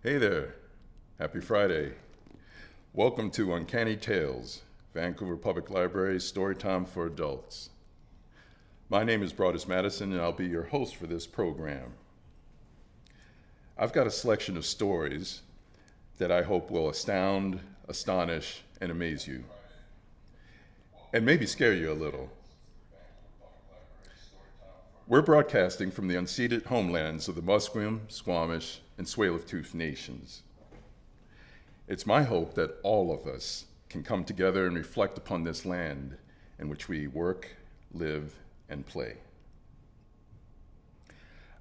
Hey there. Happy Friday. Welcome to Uncanny Tales, Vancouver Public Library's Storytime for Adults. My name is Broadus Madison, and I'll be your host for this program. I've got a selection of stories that I hope will astound, astonish, and amaze you, and maybe scare you a little. We're broadcasting from the unceded homelands of the Musqueam, Squamish, and Tsleil-Waututh nations. It's my hope that all of us can come together and reflect upon this land in which we work, live, and play.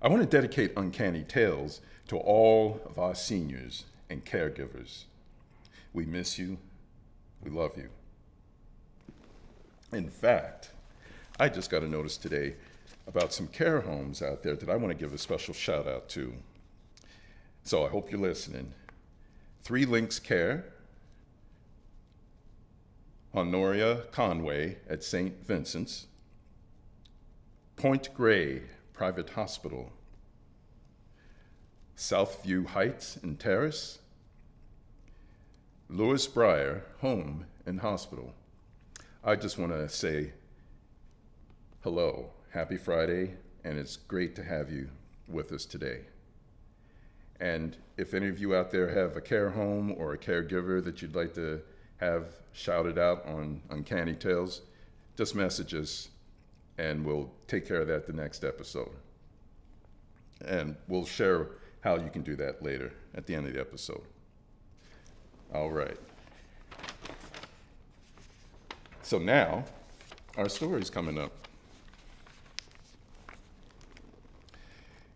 I want to dedicate Uncanny Tales to all of our seniors and caregivers. We miss you. We love you. In fact, I just got a notice today about some care homes out there that I want to give a special shout out to. So I hope you're listening. Three Links Care, Honoria Conway at St. Vincent's, Point Grey Private Hospital, Southview Heights and Terrace, Lewis Briar Home and Hospital. I just want to say hello, happy Friday, and it's great to have you with us today. And if any of you out there have a care home or a caregiver that you'd like to have shouted out on Uncanny Tales, just message us and we'll take care of that the next episode. And we'll share how you can do that later at the end of the episode. All right. So now, our story's coming up.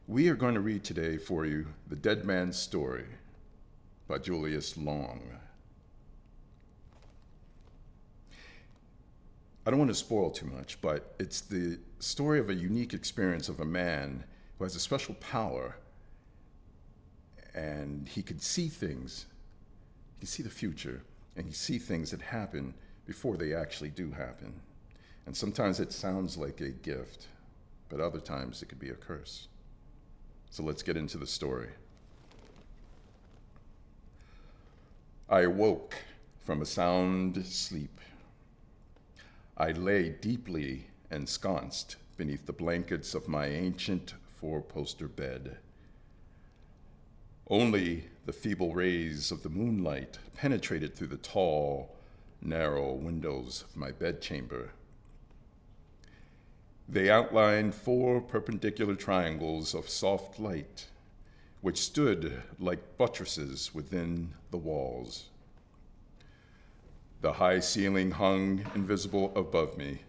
We are going to read today for you The Dead Man's Story by Julius Long. I don't want to spoil too much, but it's the story of a unique experience of a man who has a special power, and he could see things. He can see the future, and he see things that happen before they actually do happen. And sometimes it sounds like a gift, but other times it could be a curse. So let's get into the story. I awoke from a sound sleep. I lay deeply ensconced beneath the blankets of my ancient four-poster bed. Only the feeble rays of the moonlight penetrated through the tall, narrow windows of my bedchamber. They outlined four perpendicular triangles of soft light, which stood like buttresses within the walls. The high ceiling hung invisible above me.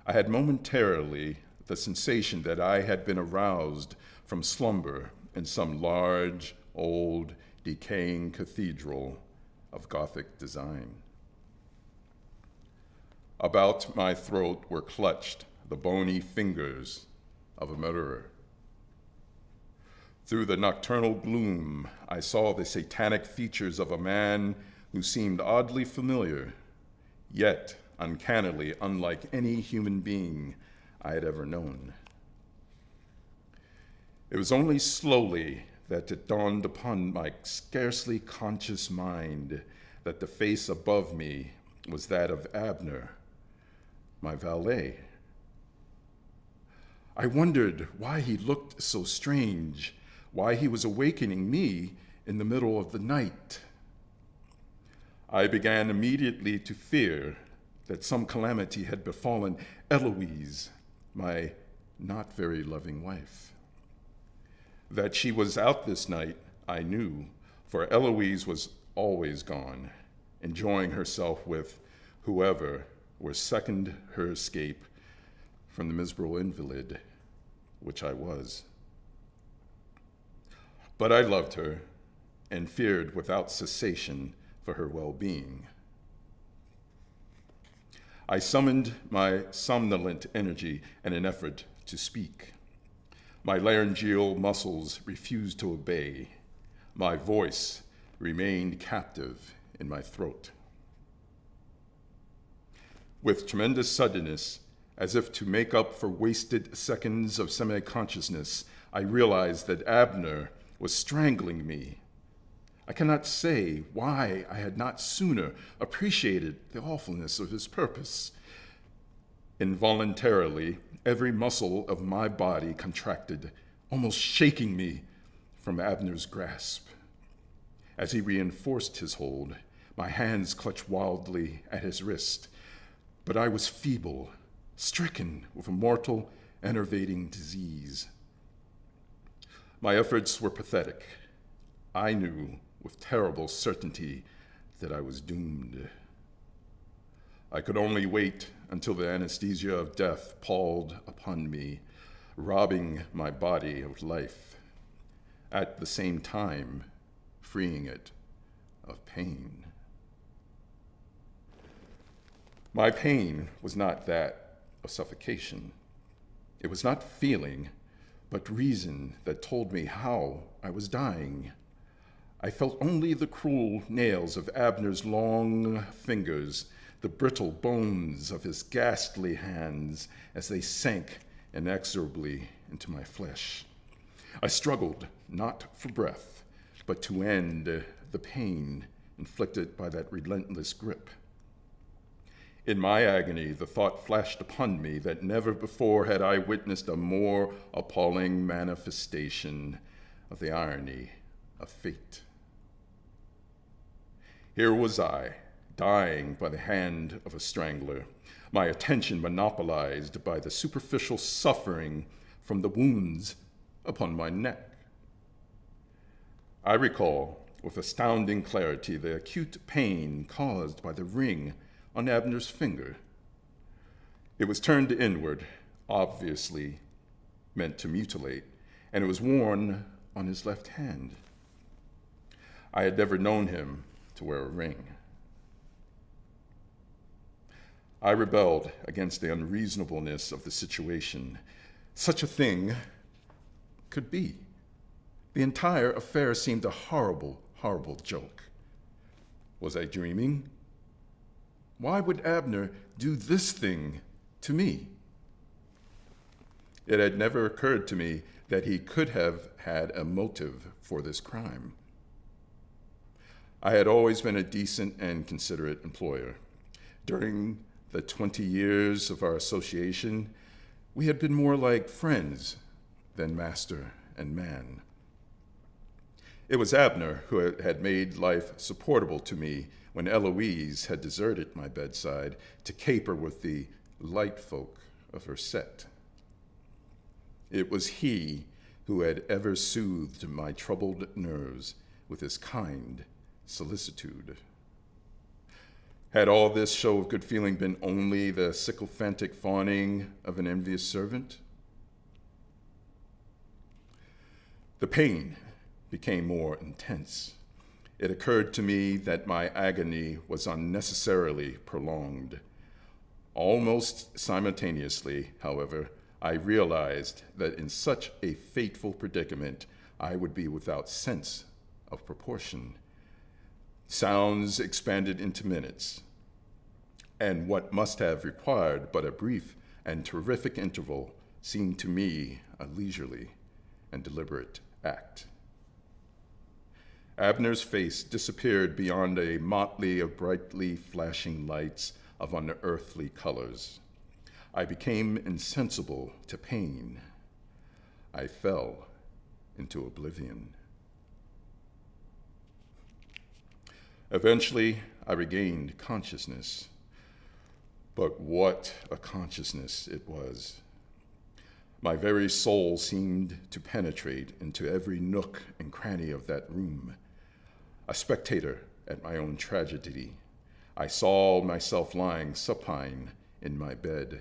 I had momentarily the sensation that I had been aroused from slumber in some large, old, decaying cathedral of Gothic design. About my throat were clutched the bony fingers of a murderer. Through the nocturnal gloom, I saw the satanic features of a man who seemed oddly familiar, yet uncannily unlike any human being I had ever known. It was only slowly that it dawned upon my scarcely conscious mind that the face above me was that of Abner, my valet. I wondered why he looked so strange, why he was awakening me in the middle of the night. I began immediately to fear that some calamity had befallen Eloise, my not very loving wife. That she was out this night, I knew, for Eloise was always gone, enjoying herself with whoever were second her escape from the miserable invalid, which I was. But I loved her and feared without cessation for her well-being. I summoned my somnolent energy in an effort to speak. My laryngeal muscles refused to obey. My voice remained captive in my throat. With tremendous suddenness, as if to make up for wasted seconds of semi-consciousness, I realized that Abner was strangling me. I cannot say why I had not sooner appreciated the awfulness of his purpose. Involuntarily, every muscle of my body contracted, almost shaking me from Abner's grasp. As he reinforced his hold, my hands clutched wildly at his wrist, but I was feeble, stricken with a mortal, enervating disease. My efforts were pathetic. I knew with terrible certainty that I was doomed. I could only wait until the anesthesia of death palled upon me, robbing my body of life, at the same time freeing it of pain. My pain was not that of suffocation. It was not feeling, but reason that told me how I was dying. I felt only the cruel nails of Abner's long fingers, the brittle bones of his ghastly hands as they sank inexorably into my flesh. I struggled not for breath, but to end the pain inflicted by that relentless grip. In my agony, the thought flashed upon me that never before had I witnessed a more appalling manifestation of the irony of fate. Here was I, dying by the hand of a strangler, my attention monopolized by the superficial suffering from the wounds upon my neck. I recall with astounding clarity the acute pain caused by the ring on Abner's finger. It was turned inward, obviously meant to mutilate, and it was worn on his left hand. I had never known him to wear a ring. I rebelled against the unreasonableness of the situation. Such a thing could be. The entire affair seemed a horrible, horrible joke. Was I dreaming? Why would Abner do this thing to me? It had never occurred to me that he could have had a motive for this crime. I had always been a decent and considerate employer. During the 20 years of our association, we had been more like friends than master and man. It was Abner who had made life supportable to me when Eloise had deserted my bedside to caper with the light folk of her set. It was he who had ever soothed my troubled nerves with his kind solicitude. Had all this show of good feeling been only the sycophantic fawning of an envious servant? The pain became more intense. It occurred to me that my agony was unnecessarily prolonged. Almost simultaneously, however, I realized that in such a fateful predicament, I would be without sense of proportion. Sounds expanded into minutes, and what must have required but a brief and terrific interval seemed to me a leisurely and deliberate act. Abner's face disappeared beyond a motley of brightly flashing lights of unearthly colors. I became insensible to pain. I fell into oblivion. Eventually, I regained consciousness. But what a consciousness it was. My very soul seemed to penetrate into every nook and cranny of that room. A spectator at my own tragedy, I saw myself lying supine in my bed.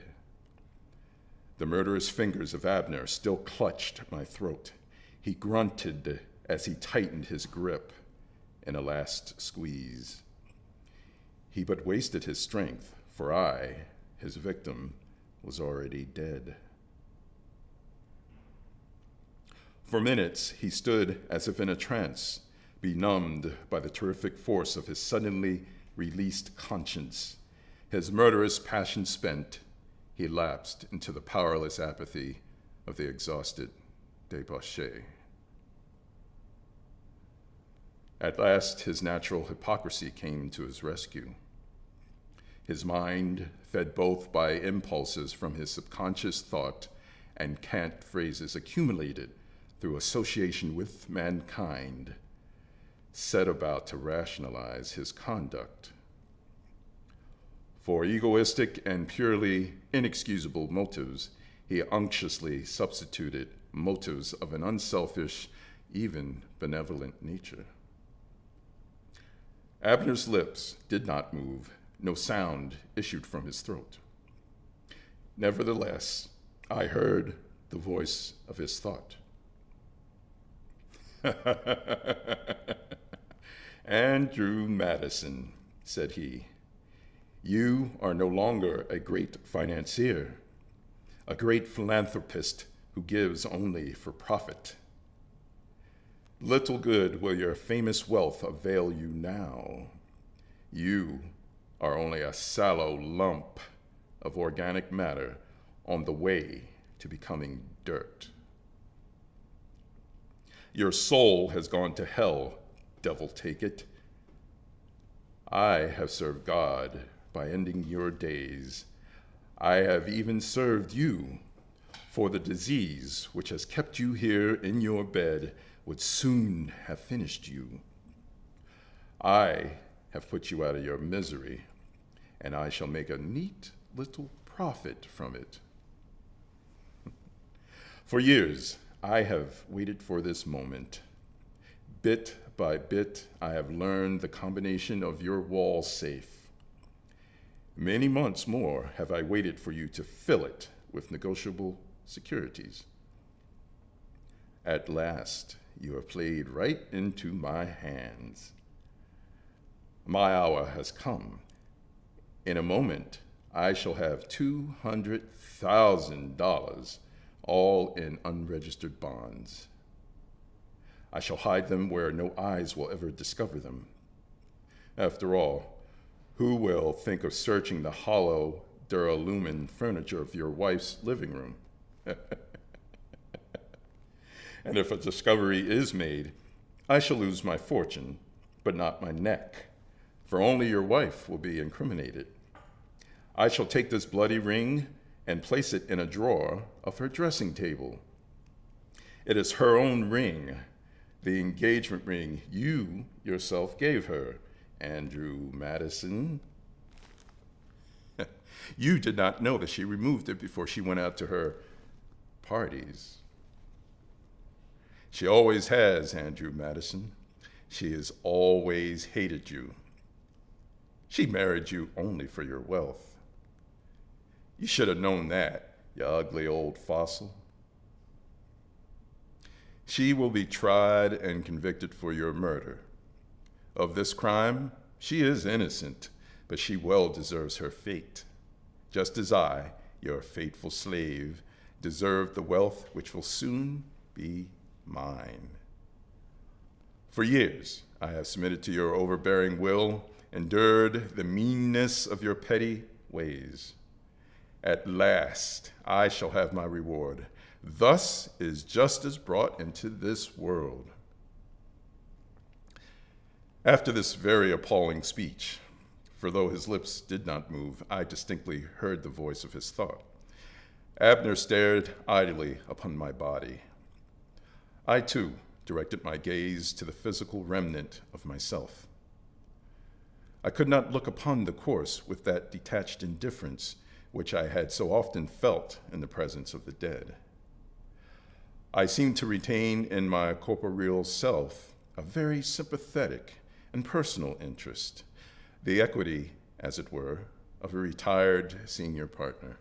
The murderous fingers of Abner still clutched my throat. He grunted as he tightened his grip in a last squeeze. He but wasted his strength, for I, his victim, was already dead. For minutes, he stood as if in a trance, benumbed by the terrific force of his suddenly released conscience. His murderous passion spent, he lapsed into the powerless apathy of the exhausted debauchee. At last, his natural hypocrisy came to his rescue. His mind, fed both by impulses from his subconscious thought and cant phrases accumulated through association with mankind, set about to rationalize his conduct. For egoistic and purely inexcusable motives, he unctuously substituted motives of an unselfish, even benevolent nature. Abner's lips did not move. No sound issued from his throat. Nevertheless, I heard the voice of his thought. "Andrew Madison," said he, "you are no longer a great financier, a great philanthropist who gives only for profit. Little good will your famous wealth avail you now. You are only a sallow lump of organic matter on the way to becoming dirt. Your soul has gone to hell, devil take it. I have served God by ending your days. I have even served you, for the disease which has kept you here in your bed would soon have finished you. I have put you out of your misery, and I shall make a neat little profit from it. For years, I have waited for this moment. Bit by bit, I have learned the combination of your wall safe. Many months more have I waited for you to fill it with negotiable securities. At last, you have played right into my hands. My hour has come. In a moment, I shall have $200,000, all in unregistered bonds. I shall hide them where no eyes will ever discover them. After all, who will think of searching the hollow duralumin furniture of your wife's living room? And if a discovery is made, I shall lose my fortune, but not my neck, for only your wife will be incriminated. I shall take this bloody ring and place it in a drawer of her dressing table. It is her own ring, the engagement ring you yourself gave her, Andrew Madison. You did not know that she removed it before she went out to her parties. She always has, Andrew Madison. She has always hated you. She married you only for your wealth. You should have known that, you ugly old fossil. She will be tried and convicted for your murder. Of this crime, she is innocent, but she well deserves her fate, just as I, your faithful slave, deserve the wealth which will soon be mine. For years, I have submitted to your overbearing will, endured the meanness of your petty ways. At last, I shall have my reward. Thus is justice brought into this world. After this very appalling speech, for though his lips did not move, I distinctly heard the voice of his thought, Abner stared idly upon my body. I, too, directed my gaze to the physical remnant of myself. I could not look upon the corpse with that detached indifference which I had so often felt in the presence of the dead. I seemed to retain in my corporeal self a very sympathetic and personal interest, the equity, as it were, of a retired senior partner.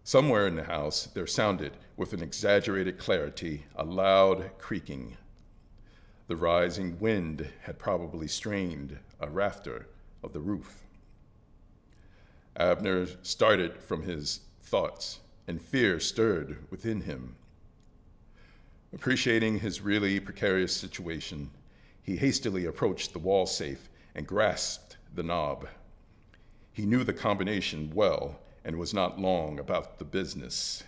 Somewhere in the house, there sounded, with an exaggerated clarity, a loud creaking. The rising wind had probably strained a rafter of the roof. Abner started from his thoughts, and fear stirred within him. Appreciating his really precarious situation, he hastily approached the wall safe and grasped the knob. He knew the combination well and was not long about the business.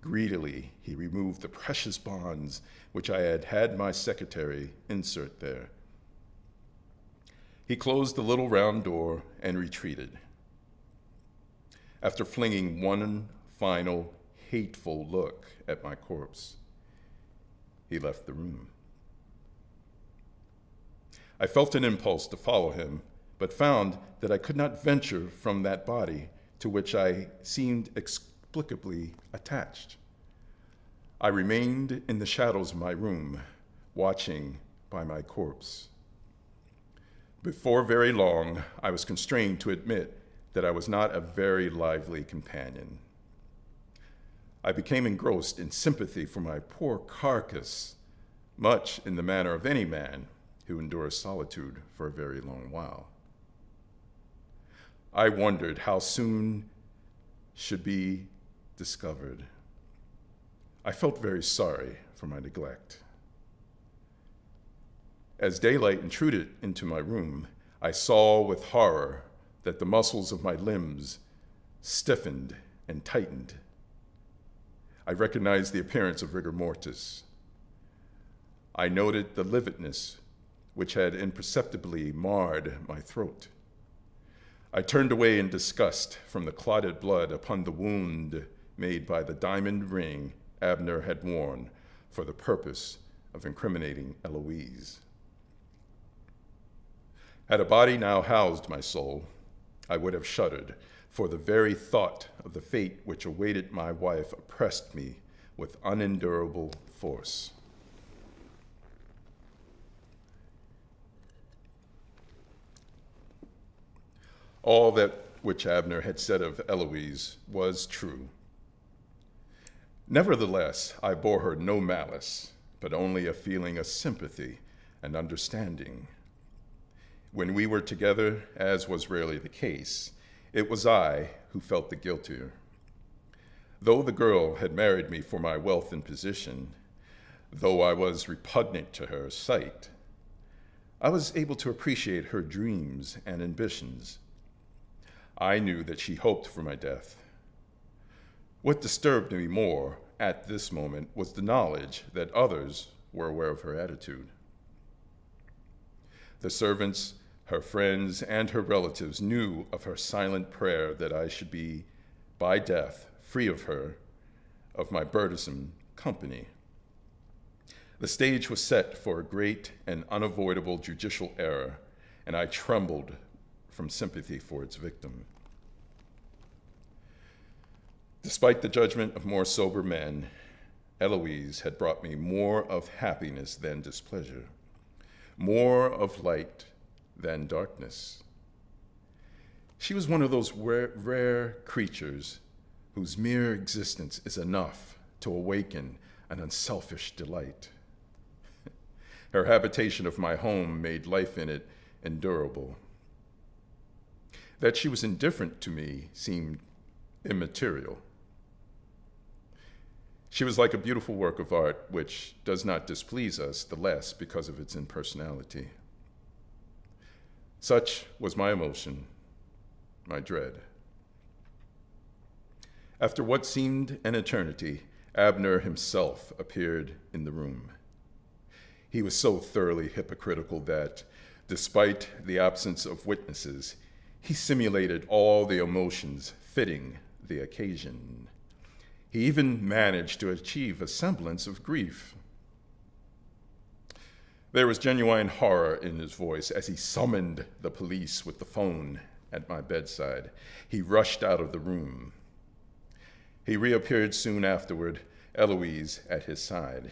Greedily, he removed the precious bonds which I had had my secretary insert there. He closed the little round door and retreated. After flinging one final hateful look at my corpse, he left the room. I felt an impulse to follow him, but found that I could not venture from that body to which I seemed inexplicably attached. I remained in the shadows of my room, watching by my corpse. Before very long, I was constrained to admit that I was not a very lively companion. I became engrossed in sympathy for my poor carcass, much in the manner of any man who endures solitude for a very long while. I wondered how soon should be discovered. I felt very sorry for my neglect. As daylight intruded into my room, I saw with horror that the muscles of my limbs stiffened and tightened. I recognized the appearance of rigor mortis. I noted the lividness which had imperceptibly marred my throat. I turned away in disgust from the clotted blood upon the wound made by the diamond ring Abner had worn for the purpose of incriminating Eloise. Had a body now housed my soul, I would have shuddered, for the very thought of the fate which awaited my wife oppressed me with unendurable force. All that which Abner had said of Eloise was true. Nevertheless, I bore her no malice, but only a feeling of sympathy and understanding. When we were together, as was rarely the case, it was I who felt the guiltier. Though the girl had married me for my wealth and position, though I was repugnant to her sight, I was able to appreciate her dreams and ambitions. I knew that she hoped for my death. What disturbed me more at this moment was the knowledge that others were aware of her attitude. The servants, her friends, and her relatives knew of her silent prayer that I should be, by death, free of her, of my burdensome company. The stage was set for a great and unavoidable judicial error, and I trembled from sympathy for its victim. Despite the judgment of more sober men, Eloise had brought me more of happiness than displeasure, more of light than darkness. She was one of those rare creatures whose mere existence is enough to awaken an unselfish delight. Her habitation of my home made life in it endurable. That she was indifferent to me seemed immaterial. She was like a beautiful work of art which does not displease us the less because of its impersonality. Such was my emotion, my dread. After what seemed an eternity, Abner himself appeared in the room. He was so thoroughly hypocritical that, despite the absence of witnesses, he simulated all the emotions fitting the occasion. He even managed to achieve a semblance of grief. There was genuine horror in his voice as he summoned the police with the phone at my bedside. He rushed out of the room. He reappeared soon afterward, Eloise at his side.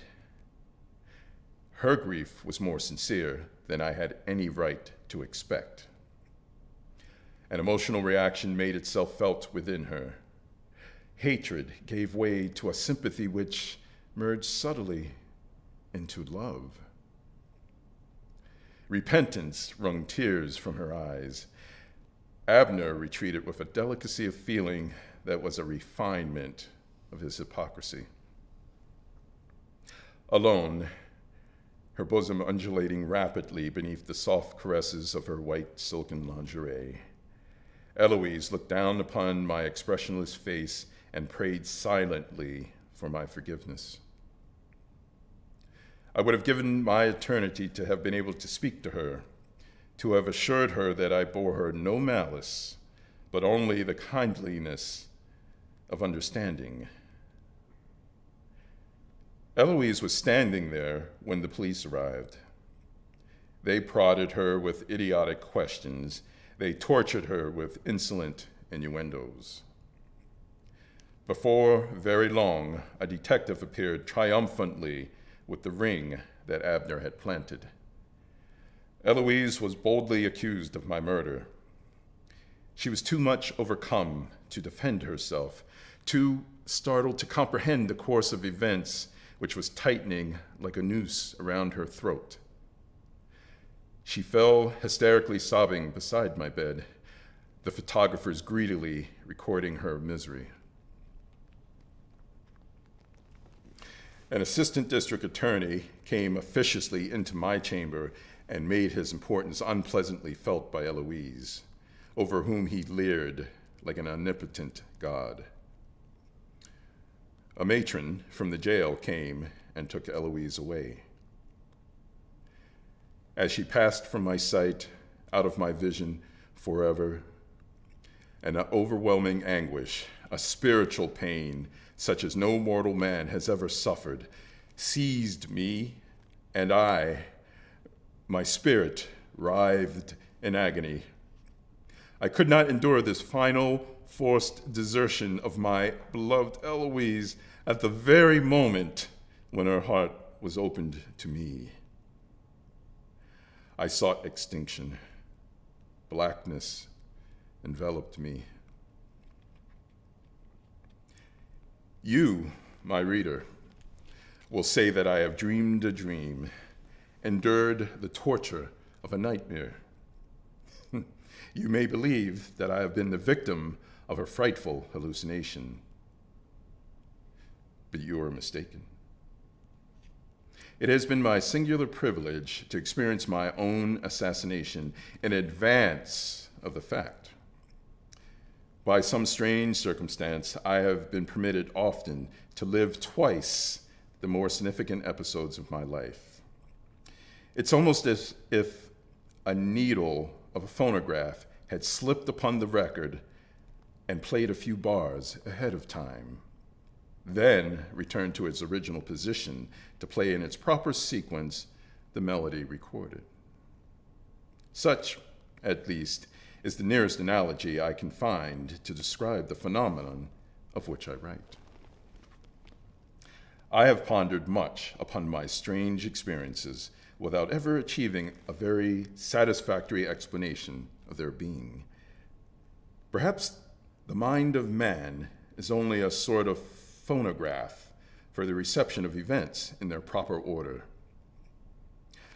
Her grief was more sincere than I had any right to expect. An emotional reaction made itself felt within her. Hatred gave way to a sympathy which merged subtly into love. Repentance wrung tears from her eyes. Abner retreated with a delicacy of feeling that was a refinement of his hypocrisy. Alone, her bosom undulating rapidly beneath the soft caresses of her white silken lingerie, Eloise looked down upon my expressionless face and prayed silently for my forgiveness. I would have given my eternity to have been able to speak to her, to have assured her that I bore her no malice, but only the kindliness of understanding. Eloise was standing there when the police arrived. They prodded her with idiotic questions. They tortured her with insolent innuendos. Before very long, a detective appeared triumphantly with the ring that Abner had planted. Eloise was boldly accused of my murder. She was too much overcome to defend herself, too startled to comprehend the course of events which was tightening like a noose around her throat. She fell hysterically sobbing beside my bed, the photographers greedily recording her misery. An assistant district attorney came officiously into my chamber and made his importance unpleasantly felt by Eloise, over whom he leered like an omnipotent god. A matron from the jail came and took Eloise away. As she passed from my sight, out of my vision forever, an overwhelming anguish, a spiritual pain such as no mortal man has ever suffered, seized me, and my spirit writhed in agony. I could not endure this final, forced desertion of my beloved Eloise at the very moment when her heart was opened to me. I sought extinction. Blackness enveloped me. You, my reader, will say that I have dreamed a dream, endured the torture of a nightmare. You may believe that I have been the victim of a frightful hallucination, but you are mistaken. It has been my singular privilege to experience my own assassination in advance of the fact. By some strange circumstance, I have been permitted often to live twice the more significant episodes of my life. It's almost as if a needle of a phonograph had slipped upon the record and played a few bars ahead of time, then returned to its original position to play in its proper sequence the melody recorded. Such, at least, is the nearest analogy I can find to describe the phenomenon of which I write. I have pondered much upon my strange experiences without ever achieving a very satisfactory explanation of their being. Perhaps the mind of man is only a sort of phonograph for the reception of events in their proper order.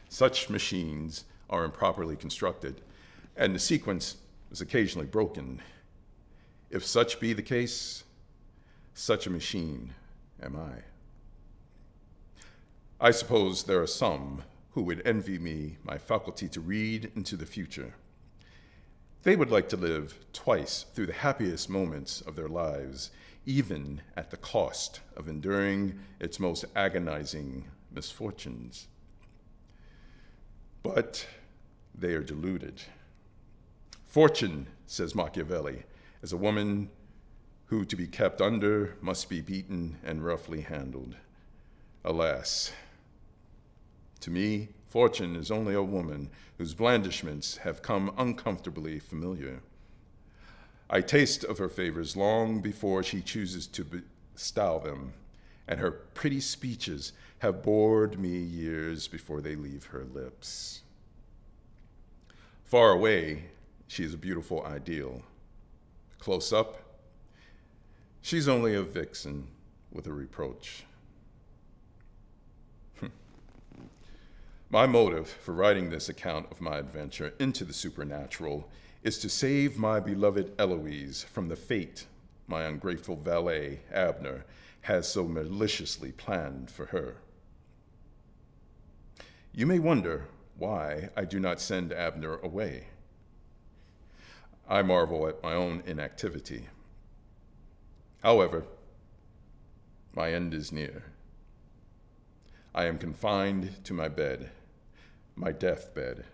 Such machines are improperly constructed, and the sequence is occasionally broken. If such be the case, such a machine am I. I suppose there are some who would envy me my faculty to read into the future. They would like to live twice through the happiest moments of their lives, even at the cost of enduring its most agonizing misfortunes. But they are deluded. Fortune, says Machiavelli, is a woman who, to be kept under, must be beaten and roughly handled. Alas, to me, fortune is only a woman whose blandishments have come uncomfortably familiar. I taste of her favors long before she chooses to bestow them, and her pretty speeches have bored me years before they leave her lips. Far away, she is a beautiful ideal. Close up, she's only a vixen with a reproach. My motive for writing this account of my adventure into the supernatural is to save my beloved Eloise from the fate my ungrateful valet, Abner, has so maliciously planned for her. You may wonder why I do not send Abner away. I marvel at my own inactivity. However, my end is near. I am confined to my bed, my deathbed.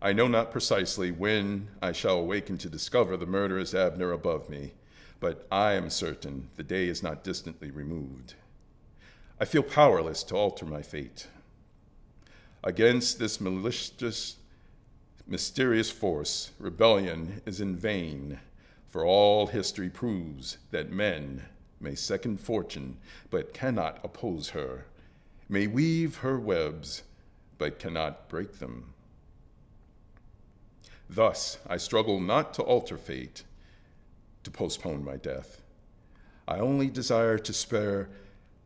I know not precisely when I shall awaken to discover the murderous Abner above me, but I am certain the day is not distantly removed. I feel powerless to alter my fate. Against this malicious, mysterious force, rebellion is in vain, for all history proves that men may second fortune, but cannot oppose her, may weave her webs, but cannot break them. Thus, I struggle not to alter fate, to postpone my death. I only desire to spare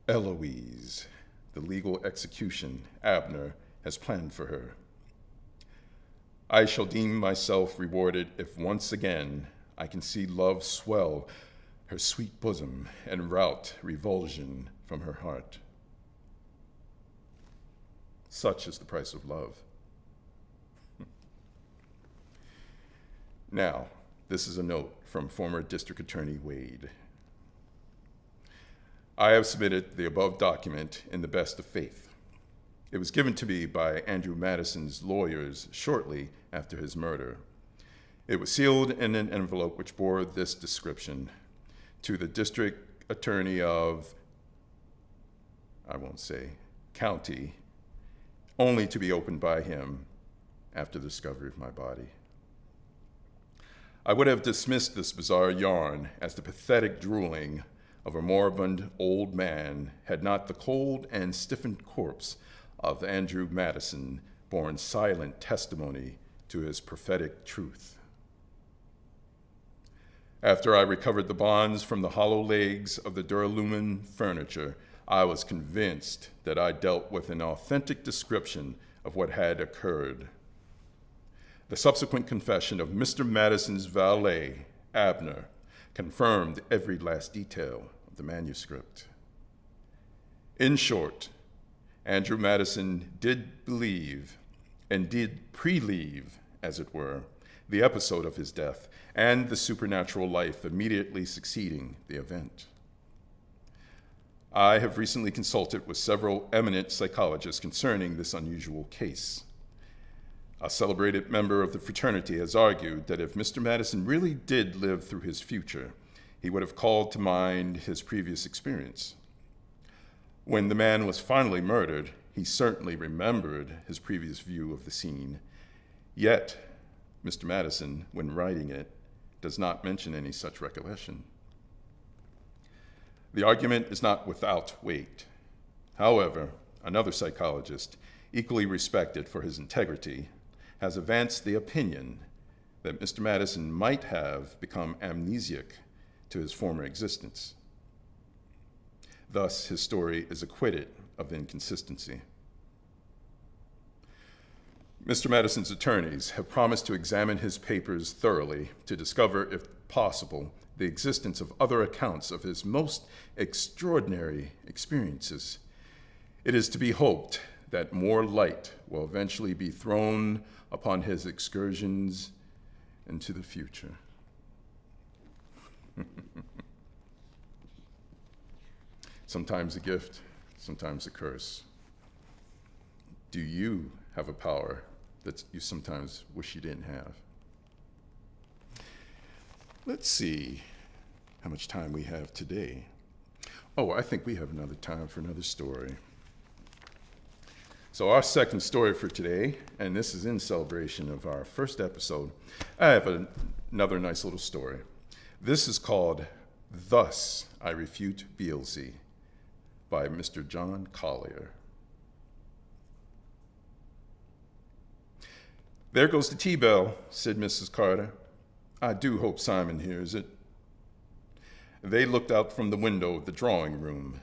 Eloise the legal execution Abner has planned for her. I shall deem myself rewarded if once again I can see love swell her sweet bosom and rout revulsion from her heart. Such is the price of love. Now, this is a note from former District Attorney Wade. I have submitted the above document in the best of faith. It was given to me by Andrew Madison's lawyers shortly after his murder. It was sealed in an envelope which bore this description: to the District Attorney of, I won't say, county, only to be opened by him after the discovery of my body. I would have dismissed this bizarre yarn as the pathetic drooling of a moribund old man had not the cold and stiffened corpse of Andrew Madison borne silent testimony to his prophetic truth. After I recovered the bonds from the hollow legs of the duralumin furniture, I was convinced that I dealt with an authentic description of what had occurred. The subsequent confession of Mr. Madison's valet, Abner, confirmed every last detail of the manuscript. In short, Andrew Madison did believe and did pre-leave, as it were, the episode of his death and the supernatural life immediately succeeding the event. I have recently consulted with several eminent psychologists concerning this unusual case. A celebrated member of the fraternity has argued that if Mr. Madison really did live through his future, he would have called to mind his previous experience. When the man was finally murdered, he certainly remembered his previous view of the scene. Yet, Mr. Madison, when writing it, does not mention any such recollection. The argument is not without weight. However, another psychologist, equally respected for his integrity, has advanced the opinion that Mr. Madison might have become amnesiac to his former existence. Thus, his story is acquitted of inconsistency. Mr. Madison's attorneys have promised to examine his papers thoroughly to discover, if possible, the existence of other accounts of his most extraordinary experiences. It is to be hoped that more light will eventually be thrown upon his excursions into the future. Sometimes a gift, sometimes a curse. Do you have a power that you sometimes wish you didn't have? Let's see how much time we have today. Oh, I think we have another time for another story. So our second story for today, and this is in celebration of our first episode, I have another nice little story. This is called Thus I Refute Beelzy by Mr. John Collier. There goes the tea bell, said Mrs. Carter. I do hope Simon hears it. They looked out from the window of the drawing room.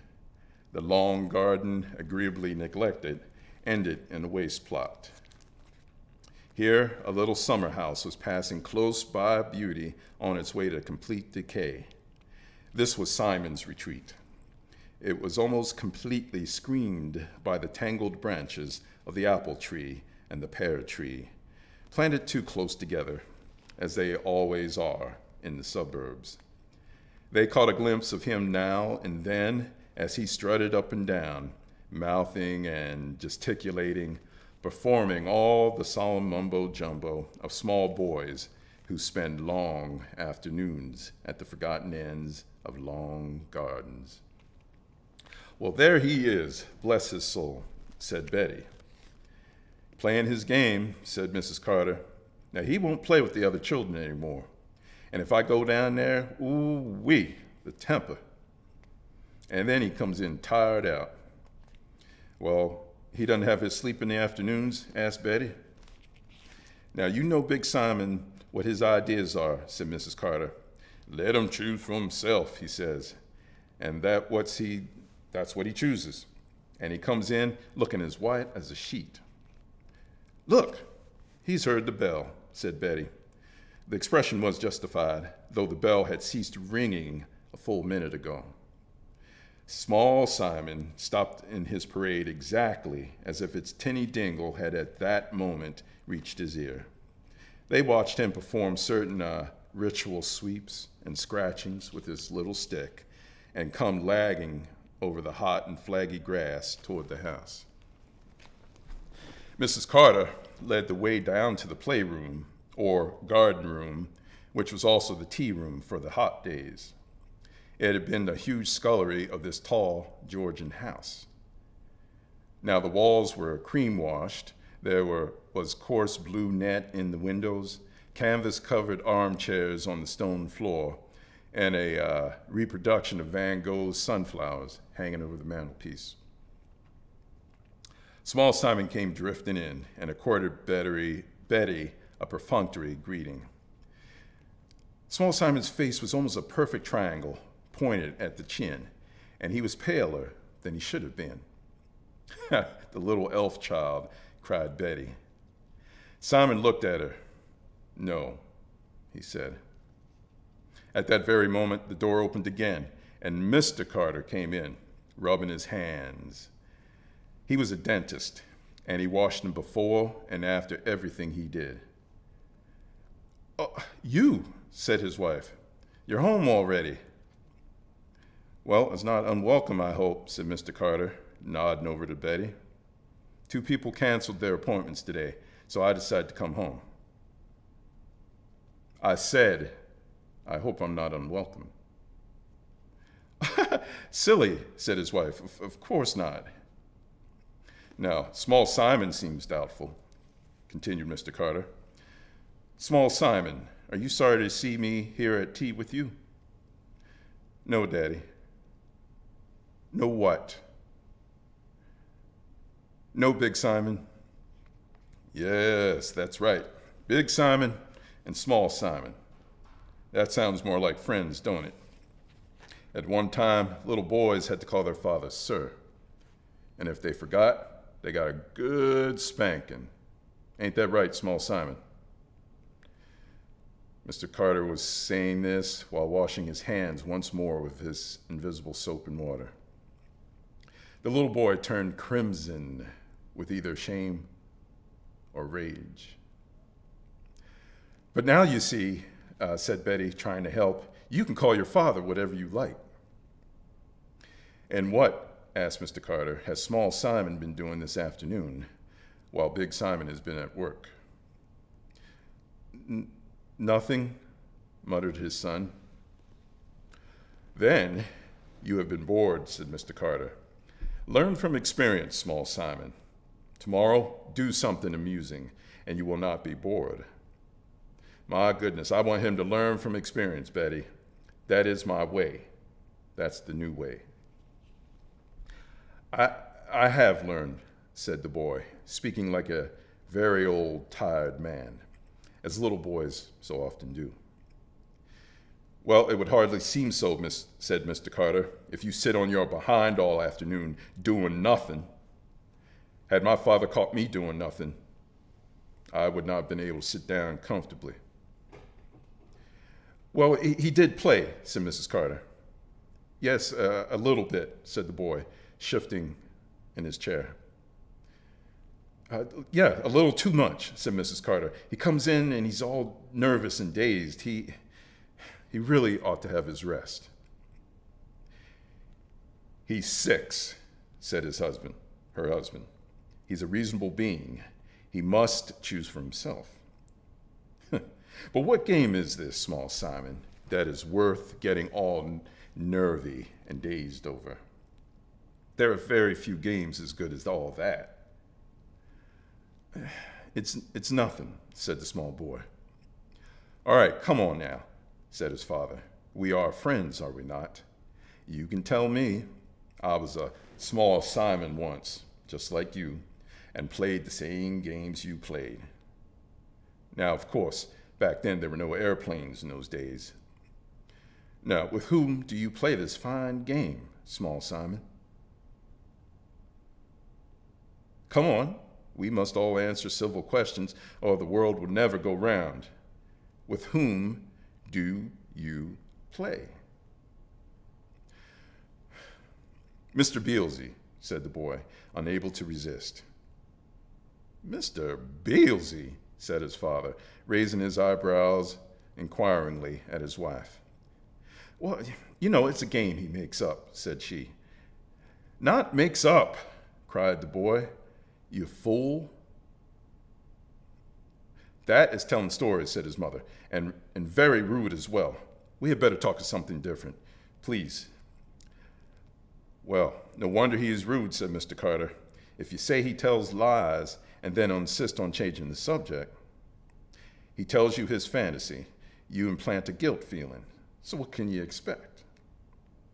The long garden, agreeably neglected, ended in a waste plot. Here, a little summer house was passing close by beauty on its way to complete decay. This was Simon's retreat. It was almost completely screened by the tangled branches of the apple tree and the pear tree, planted too close together, as they always are in the suburbs. They caught a glimpse of him now and then as he strutted up and down, mouthing and gesticulating, performing all the solemn mumbo-jumbo of small boys who spend long afternoons at the forgotten ends of long gardens. "Well, there he is, bless his soul," said Betty. "Playing his game," said Mrs. Carter. "Now, he won't play with the other children anymore. And if I go down there, ooh-wee, the temper. And then he comes in tired out." "Well, he doesn't have his sleep in the afternoons?" asked Betty. "Now, you know Big Simon, what his ideas are," said Mrs. Carter. "Let him choose for himself," he says. And that's what he chooses. And he comes in looking as white as a sheet. "Look, he's heard the bell," said Betty. The expression was justified, though the bell had ceased ringing a full minute ago. Small Simon stopped in his parade exactly as if its tinny dingle had at that moment reached his ear. They watched him perform certain ritual sweeps and scratchings with his little stick and come lagging over the hot and flaggy grass toward the house. Mrs. Carter led the way down to the playroom, or garden room, which was also the tea room for the hot days. It had been the huge scullery of this tall Georgian house. Now the walls were cream-washed. There was coarse blue net in the windows, canvas-covered armchairs on the stone floor, and a reproduction of Van Gogh's sunflowers hanging over the mantelpiece. Small Simon came drifting in and accorded Betty a perfunctory greeting. Small Simon's face was almost a perfect triangle, pointed at the chin, and he was paler than he should have been. "The little elf child," cried Betty. Simon looked at her. "No," he said. At that very moment, the door opened again, and Mr. Carter came in, rubbing his hands. He was a dentist, and he washed them before and after everything he did. "Oh, you," said his wife. "You're home already." "Well, it's not unwelcome, I hope," said Mr. Carter, nodding over to Betty. "Two people canceled their appointments today, so I decided to come home." "I said, I hope I'm not unwelcome." "Silly," said his wife. Of course not." "Now, Small Simon seems doubtful," continued Mr. Carter. "Small Simon, are you sorry to see me here at tea with you?" "No, Daddy." "No what?" "No, Big Simon." "Yes, that's right. Big Simon and Small Simon. That sounds more like friends, don't it? At one time, little boys had to call their father sir. And if they forgot, they got a good spanking. Ain't that right, Small Simon?" Mr. Carter was saying this while washing his hands once more with his invisible soap and water. The little boy turned crimson with either shame or rage. "But now you see," said Betty, trying to help, "you can call your father whatever you like." "And what," asked Mr. Carter, "has Small Simon been doing this afternoon while Big Simon has been at work?" "Nothing," muttered his son. "Then you have been bored," said Mr. Carter. "Learn from experience, Small Simon. Tomorrow, do something amusing, and you will not be bored." My goodness, I want him to learn from experience, Betty. That is my way. That's the new way. I have learned, said the boy, speaking like a very old, tired man, as little boys so often do. "Well, it would hardly seem so, said Mr. Carter, if you sit on your behind all afternoon doing nothing. Had my father caught me doing nothing, I would not have been able to sit down comfortably." "Well, he did play," said Mrs. Carter. "Yes, a little bit," said the boy, shifting in his chair. "Yeah, a little too much," said Mrs. Carter. "He comes in and he's all nervous and dazed. He really ought to have his rest." He's 6, said her husband. He's a reasonable being. He must choose for himself. But what game is this, small Simon, that is worth getting all nervy and dazed over? There are very few games as good as all that. It's nothing, said the small boy. All right, come on now, said his father. We are friends, are we not? You can tell me. I was a small Simon once, just like you, and played the same games you played. Now, of course, back then there were no airplanes in those days. Now, with whom do you play this fine game, small Simon? Come on, we must all answer civil questions, or the world will never go round. With whom do you play? Mr. Beelzy, said the boy, unable to resist. Mr. Beelzy, said his father, raising his eyebrows inquiringly at his wife. Well, you know, it's a game he makes up, said she. Not makes up, cried the boy. You fool. That is telling stories, said his mother, and very rude as well. We had better talk of something different, please. Well, no wonder he is rude, said Mr. Carter. If you say he tells lies and then insist on changing the subject, he tells you his fantasy. You implant a guilt feeling. So what can you expect?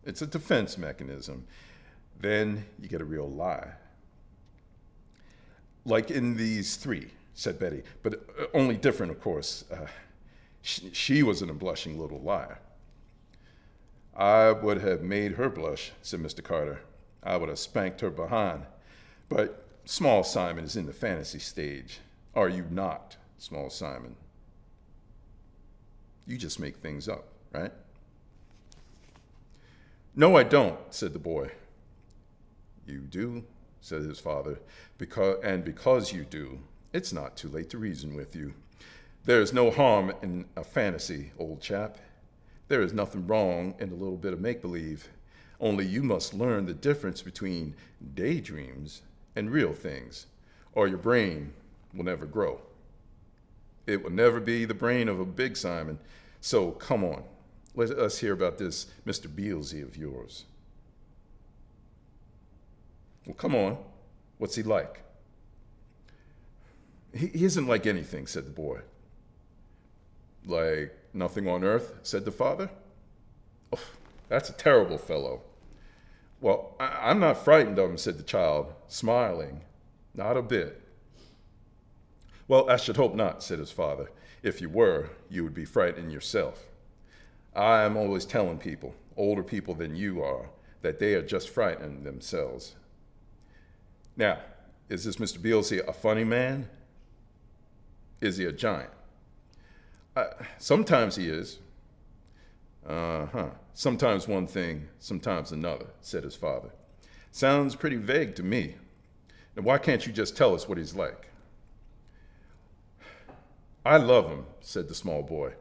It's a defense mechanism. Then you get a real lie. Like in these 3, said Betty, but only different, of course. She was a blushing little liar. I would have made her blush, said Mr. Carter. I would have spanked her behind. But small Simon is in the fantasy stage. Are you not, small Simon? You just make things up, right? No, I don't, said the boy. You do, said his father, because you do, it's not too late to reason with you. There is no harm in a fantasy, old chap. There is nothing wrong in a little bit of make-believe. Only you must learn the difference between daydreams and real things, or your brain will never grow. It will never be the brain of a big Simon. So come on, let us hear about this Mr. Beelzy of yours. Well, come on. What's he like? He isn't like anything, said the boy. Like nothing on earth, said the father. Oh, that's a terrible fellow. Well, I'm not frightened of him, said the child, smiling. Not a bit. Well, I should hope not, said his father. If you were, you would be frightened yourself. I am always telling people, older people than you are, that they are just frightened themselves. Now, is this Mr. Beelzy a funny man? Is he a giant? Sometimes he is. Sometimes one thing, sometimes another, said his father. Sounds pretty vague to me. Now, why can't you just tell us what he's like? I love him, said the small boy,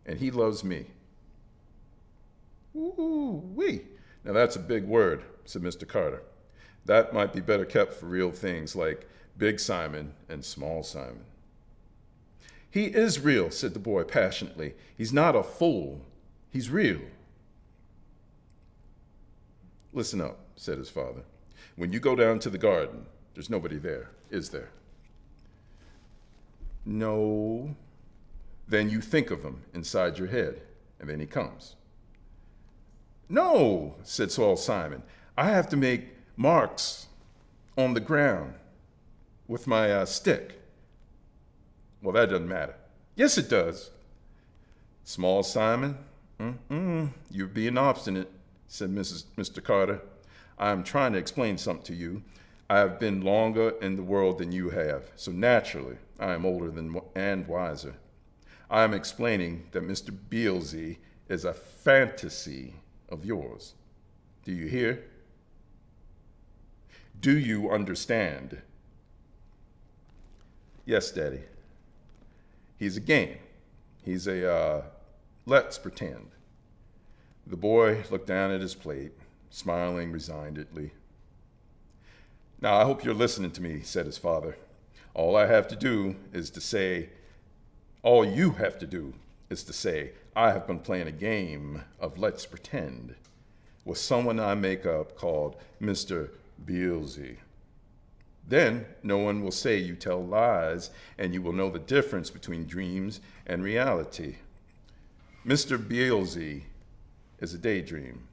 and he loves me. Ooh-wee. Now that's a big word, said Mr. Carter. That might be better kept for real things like Big Simon and Small Simon. He is real, said the boy passionately. He's not a fool. He's real. Listen up, said his father. When you go down to the garden, there's nobody there, is there? No. Then you think of him inside your head, and then he comes. No, said Small Simon. I have to make marks on the ground with my stick. Well, that doesn't matter. Yes, it does. Small Simon, you're being obstinate, said Mr. Carter. I'm trying to explain something to you. I have been longer in the world than you have, so naturally I am older and wiser. I am explaining that Mr. Beelzy is a fantasy of yours. Do you hear? Do you understand? Yes, Daddy. He's a game. He's a let's pretend. The boy looked down at his plate, smiling resignedly. "Now, I hope you're listening to me," said his father. All you have to do is to say, I have been playing a game of let's pretend with someone I make up called Mr. Beelzy. Then no one will say you tell lies, and you will know the difference between dreams and reality. Mr. Beelzy is a daydream.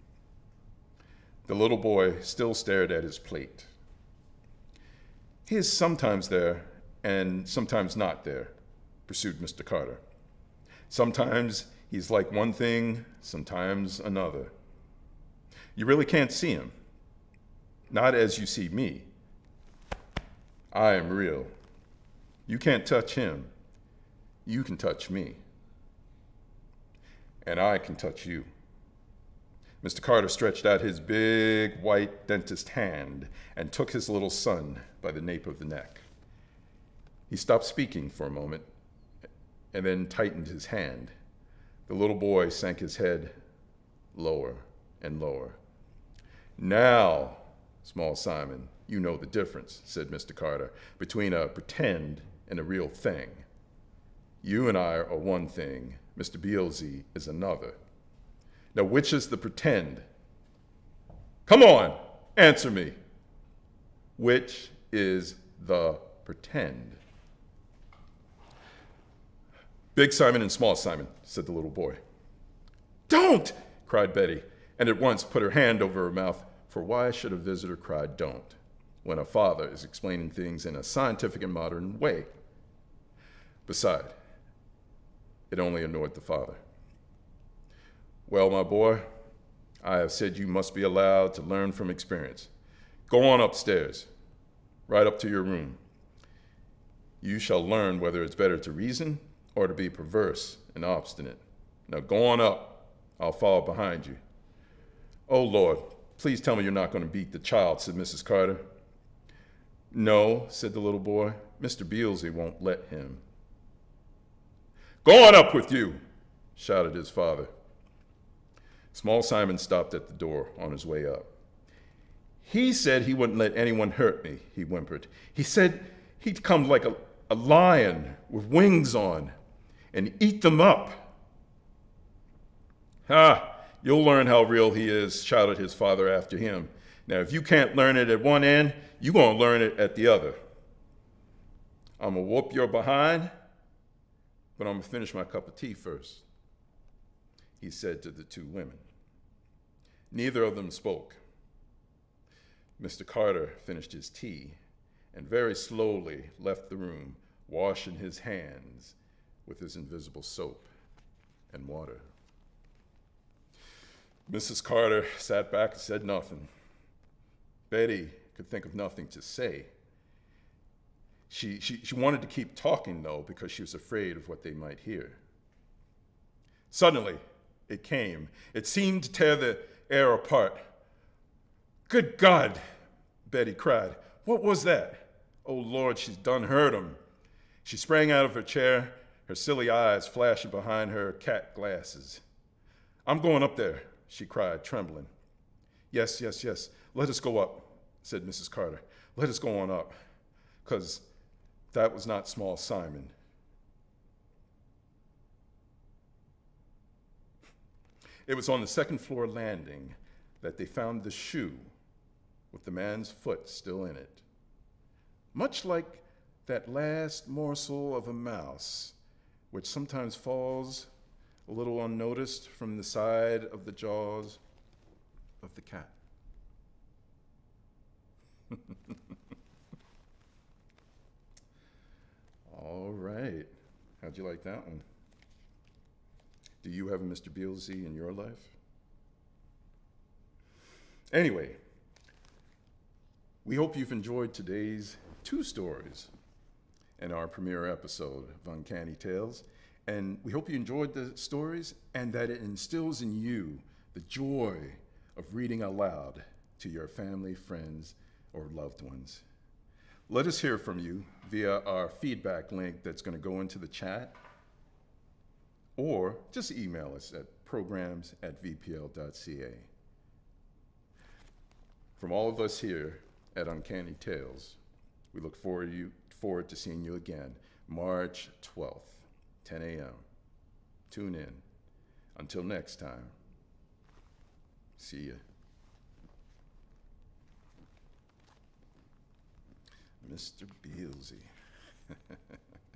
The little boy still stared at his plate. "He is sometimes there and sometimes not there," pursued Mr. Carter. "Sometimes he's like one thing, sometimes another. You really can't see him. Not as you see me. I am real. You can't touch him. You can touch me. And I can touch you." Mr. Carter stretched out his big white dentist hand and took his little son by the nape of the neck. He stopped speaking for a moment and then tightened his hand. The little boy sank his head lower and lower. "Now, small Simon, you know the difference," said Mr. Carter, "between a pretend and a real thing. You and I are one thing. Mr. Beelzy is another. Now, which is the pretend? Come on, answer me. Which is the pretend?" "Big Simon and Small Simon," said the little boy. "Don't!" cried Betty, and at once put her hand over her mouth, for why should a visitor cry "don't" when a father is explaining things in a scientific and modern way? Besides, it only annoyed the father. "Well, my boy, I have said you must be allowed to learn from experience. Go on upstairs, right up to your room. You shall learn whether it's better to reason or to be perverse and obstinate. Now go on up. I'll follow behind you." "Oh, Lord, please tell me you're not going to beat the child," said Mrs. Carter. "No," said the little boy. "Mr. Beelzy won't let him." "Go on up with you," shouted his father. Small Simon stopped at the door on his way up. "He said he wouldn't let anyone hurt me," he whimpered. "He said he'd come like a lion with wings on and eat them up." "Ha, you'll learn how real he is," shouted his father after him. "Now, if you can't learn it at one end, you're going to learn it at the other. I'm going to whoop your behind, but I'm going to finish my cup of tea first," he said to the two women. Neither of them spoke. Mr. Carter finished his tea and very slowly left the room, washing his hands with his invisible soap and water. Mrs. Carter sat back and said nothing. Betty could think of nothing to say. She wanted to keep talking, though, because she was afraid of what they might hear. Suddenly, it came. It seemed to tear the air apart. "Good God," Betty cried. "What was that? Oh, Lord, she's done heard him." She sprang out of her chair, her silly eyes flashing behind her cat glasses. "I'm going up there," she cried, trembling. Yes. Let us go up," said Mrs. Carter. "Let us go on up, 'cause that was not Small Simon." It was on the second floor landing that they found the shoe with the man's foot still in it. Much like that last morsel of a mouse, which sometimes falls a little unnoticed from the side of the jaws of the cat. All right. How'd you like that one? Do you have a Mr. Beelzy in your life? Anyway, we hope you've enjoyed today's 2 stories in our premiere episode of Uncanny Tales. And we hope you enjoyed the stories and that it instills in you the joy of reading aloud to your family, friends, or loved ones. Let us hear from you via our feedback link that's going to go into the chat, or just email us at programs@vpl.ca. From all of us here at Uncanny Tales, we look forward to seeing you again, March 12th, 10 a.m. Tune in. Until next time, see ya. Mr. Beelzy.